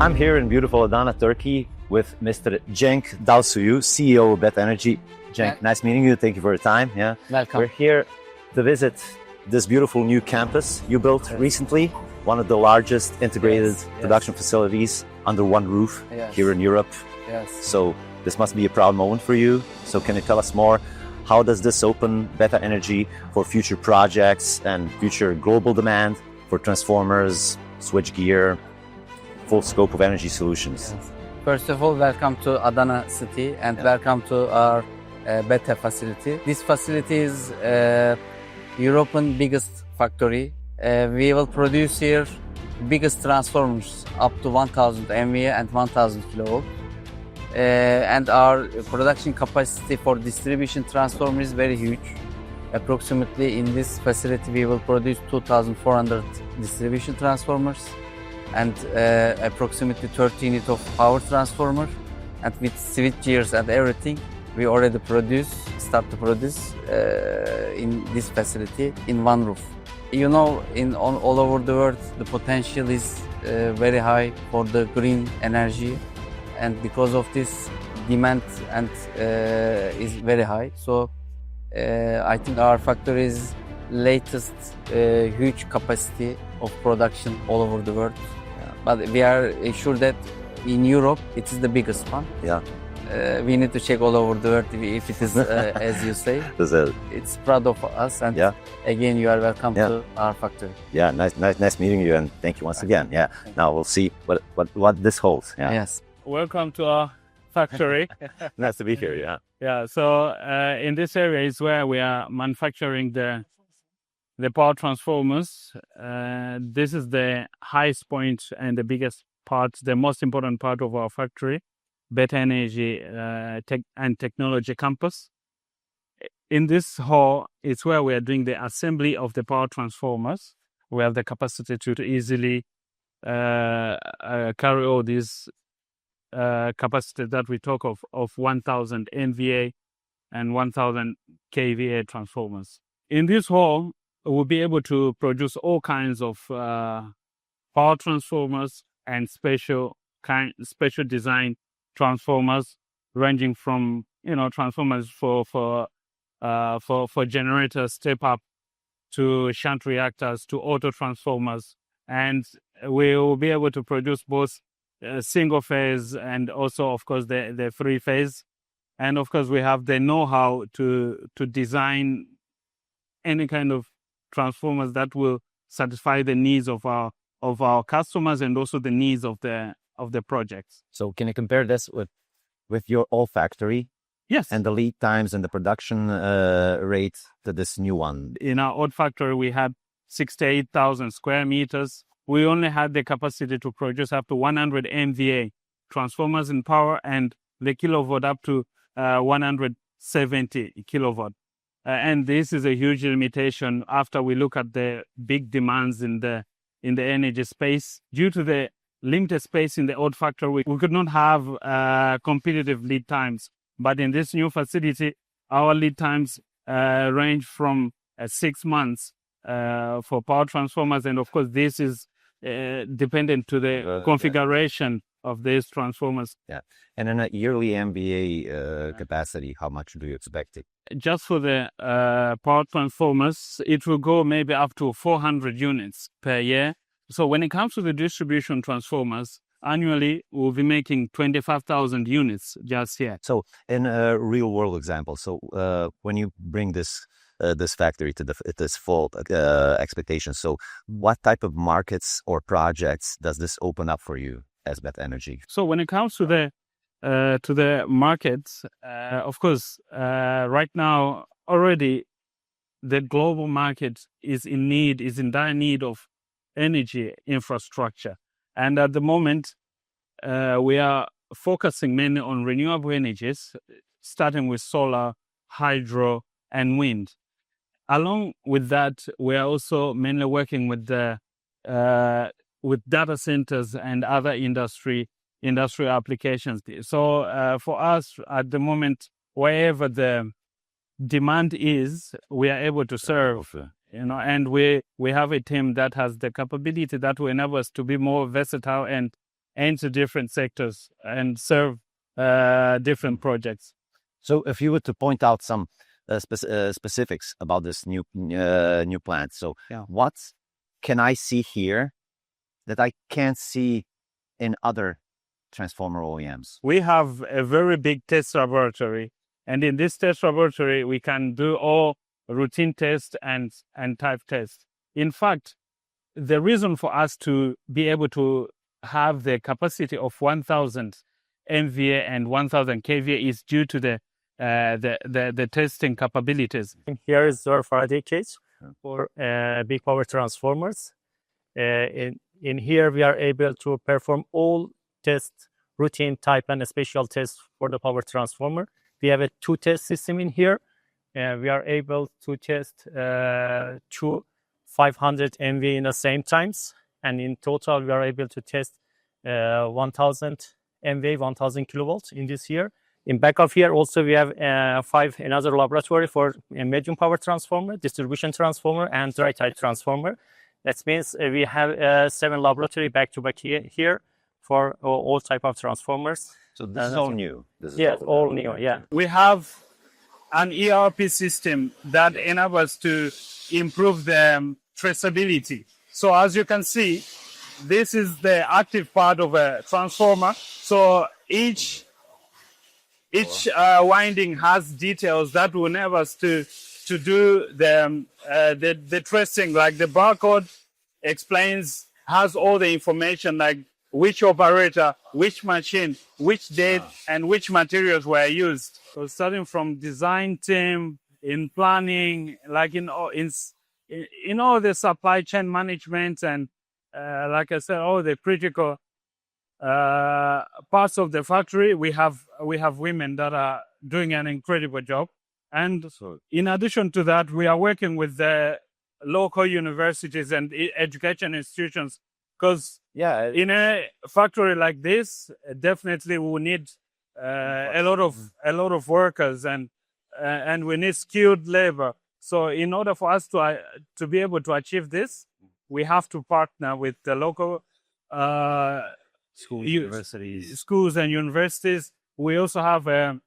I'm here in beautiful Adana, Turkey with Mr. Cenk Dalsuyu, CEO of Beta Enerji. Cenk, nice meeting you. Thank you for your time. Yeah, welcome. We're here to visit this beautiful new campus you built recently, one of the largest integrated production facilities under one roof here in Europe. Yes. So this must be a proud moment for you. So can you tell us more? How does this open Beta Enerji for future projects and future global demand for transformers, switchgear, full scope of energy solutions? Yes. First of all, welcome to Adana city and welcome to our Beta facility. This facility is Europe's biggest factory. We will produce here biggest transformers up to 1000 MVA and 1000 kV. And our production capacity for distribution transformer is very huge. Approximately in this facility we will produce 2400 distribution transformers and approximately 13 units of power transformer, and with switch gears and everything we already start to produce in this facility in one roof. You know, all over the world the potential is very high for the green energy, and because of this demand and is very high. So I think our factory is latest huge capacity of production all over the world. But we are sure that in Europe it is the biggest one. Yeah. We need to check all over the world if it is as you say. It's proud of us, and again you are welcome to our factory. Yeah, nice meeting you, and thank you once again. Yeah. Now we'll see what this holds. Yeah. Yes. Welcome to our factory. Nice to be here. Yeah. Yeah. So in this area is where we are manufacturing the power transformers. This is the highest point and the biggest part, the most important part of our factory, Beta Enerji and Technology campus. In this hall, it's where we are doing the assembly of the power transformers. We have the capacity to easily carry all these capacity that we talk of 1000 MVA and 1000 kVA transformers. In this hall, we'll be able to produce all kinds of power transformers and special design transformers, ranging from transformers for generators, step up, to shunt reactors, to auto transformers, and we will be able to produce both single phase and also, of course, the three phase. And of course, we have the know-how to design any kind of transformers that will satisfy the needs of our customers and also the needs of the projects. So can you compare this with your old factory? Yes. And the lead times and the production rate to this new one? In our old factory, we had 68,000 square meters. We only had the capacity to produce up to 100 MVA transformers in power, and the kilowatt up to 170 kilowatt. And this is a huge limitation after we look at the big demands in the energy space. Due to the limited space in the old factory, we could not have competitive lead times. But in this new facility, our lead times range from 6 months for power transformers. And of course, this is dependent to the configuration of these transformers. Yeah. And in a yearly MVA capacity, how much do you expect it? Just for the power transformers, it will go maybe up to 400 units per year. So when it comes to the distribution transformers, annually we'll be making 25,000 units just here. So in a real world example, so when you bring this factory to this full expectation, so what type of markets or projects does this open up for you as Beta Enerji? So when it comes to the markets, of course, right now already the global market is in dire need of energy infrastructure, and at the moment we are focusing mainly on renewable energies, starting with solar, hydro, and wind. Along with that, we are also mainly working with data centers and other industrial applications. So for us at the moment, wherever the demand is, we are able to serve. And we have a team that has the capability that will enable us to be more versatile and into different sectors and serve different projects. So if you were to point out some specifics about this new plant, so what can I see here that I can't see in other transformer OEMs? We have a very big test laboratory, and in this test laboratory, we can do all routine tests and type tests. In fact, the reason for us to be able to have the capacity of 1,000 MVA and 1,000 kVA is due to the testing capabilities. Here is our Faraday cage for big power transformers. In here, we are able to perform all tests, routine, type, and special tests for the power transformer. We have a 2-test system in here. We are able to test 500 MV in the same times. And in total, we are able to test 1,000 MV, 1,000 kilovolts in this year. In back of here, also, we have another laboratory for a medium power transformer, distribution transformer, and dry type transformer. That means we have 7 laboratory back-to-back here for all type of transformers. So this is all new. All new, yeah. We have an ERP system that enables us to improve the traceability. So as you can see, this is the active part of a transformer. So each winding has details that will enable us to do the tracing, like the barcode has all the information, like which operator, which machine, which date, and which materials were used. So starting from design team, in planning, like in all the supply chain management, and like I said, all the critical parts of the factory, we have women that are doing an incredible job. And in addition to that, we are working with the local universities and education institutions, because in a factory like this, definitely we will need a lot of workers, and we need skilled labor. So in order for us to be able to achieve this, we have to partner with the local schools and universities. We also have a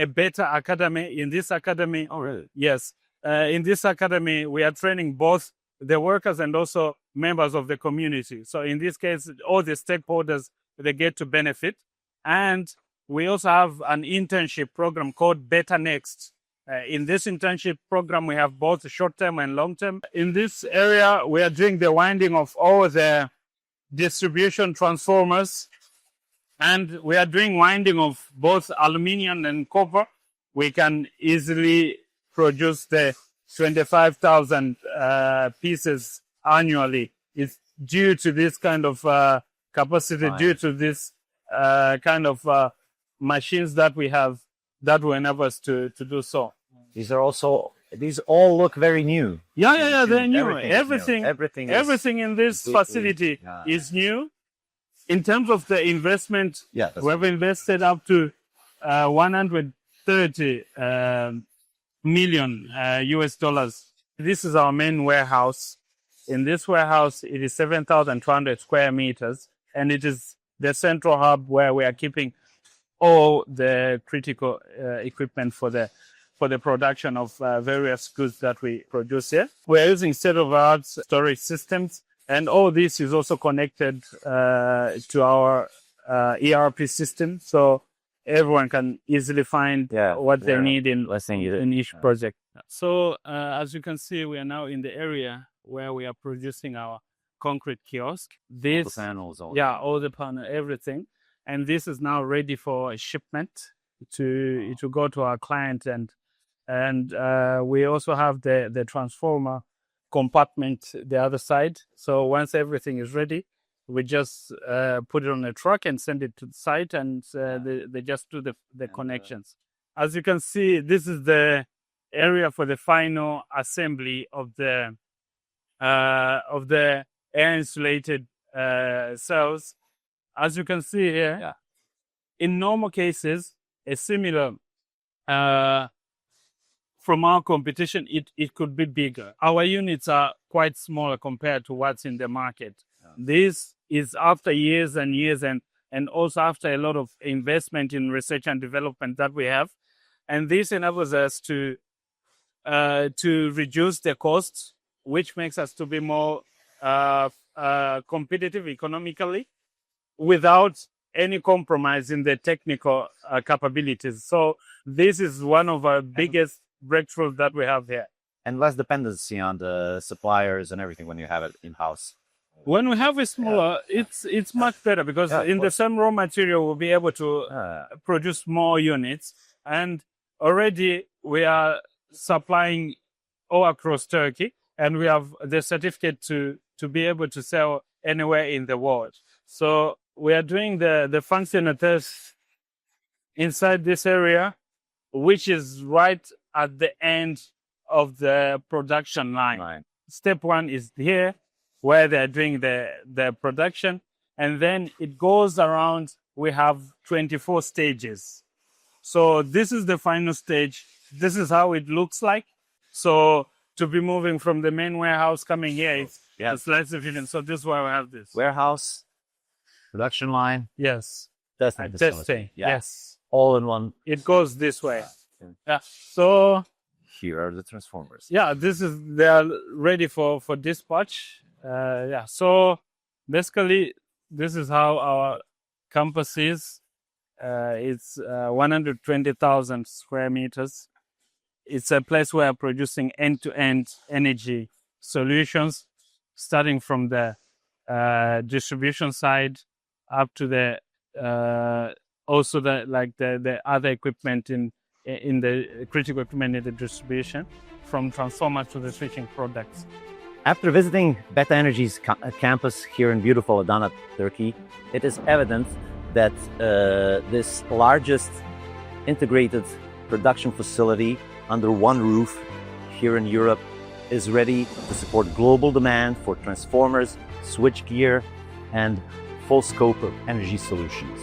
Beta Academy. In this academy, yes, in this academy, we are training both the workers and also members of the community. So in this case, all the stakeholders, they get to benefit. And we also have an internship program called Beta Next. In this internship program, we have both short-term and long-term. In this area, we are doing the winding of all the distribution transformers, and we are doing winding of both aluminum and copper. We can easily produce the 25,000 pieces annually. It's due to this kind of capacity, due to this kind of machines that we have that will enable us to do so. These all look very new. Yeah, they're new. Everything Everything in this facility is new. In terms of the investment, we've invested up to 130 million US dollars. This is our main warehouse. In this warehouse, it is 7,200 square meters, and it is the central hub where we are keeping all the critical equipment for the production of various goods that we produce here. We're using state-of-the-art storage systems, and all this is also connected to our ERP system, so everyone can easily find what they need in each project. So as you can see, we are now in the area where we are producing our concrete kiosk. All the panels. All the panel, everything. And this is now ready for a shipment to go to our client, and we also have the transformer compartment the other side. So once everything is ready, we just put it on a truck and send it to the site, and they just do the connections. As you can see, this is the area for the final assembly of the air insulated cells. As you can see here, in normal cases, a similar from our competition, it could be bigger. Our units are quite smaller compared to what's in the market. This is after years and years and also after a lot of investment in research and development that we have. And this enables us to reduce the costs, which makes us to be more competitive economically without any compromise in the technical capabilities. So this is one of our biggest breakthroughs that we have here. And less dependency on the suppliers and everything when you have it in-house. When we have a smaller, it's much better because in the same raw material we'll be able to produce more units. And already we are supplying all across Turkey, and we have the certificate to be able to sell anywhere in the world. So we are doing the functional test inside this area, which is right at the end of the production line. Right. Step one is here, where they're doing the production, and then it goes around. We have 24 stages. So this is the final stage. This is how it looks like. So to be moving from the main warehouse coming here, it's less efficient. So this is why we have this. Warehouse, production line, Yes. testing. Testing. Yeah. Yes. All in one. It goes this way. Yeah. So Here are the transformers. yeah, they are ready for dispatch. So basically this is how our campus is. It's 120,000 square meters. It's a place where we're producing end-to-end energy solutions, starting from the distribution side up to the also the other equipment in the critical equipment in the distribution, from transformer to the switching products. After visiting Beta Enerji's campus here in beautiful Adana, Turkey, it is evident that this largest integrated production facility under one roof here in Europe is ready to support global demand for transformers, switchgear, and full scope of energy solutions.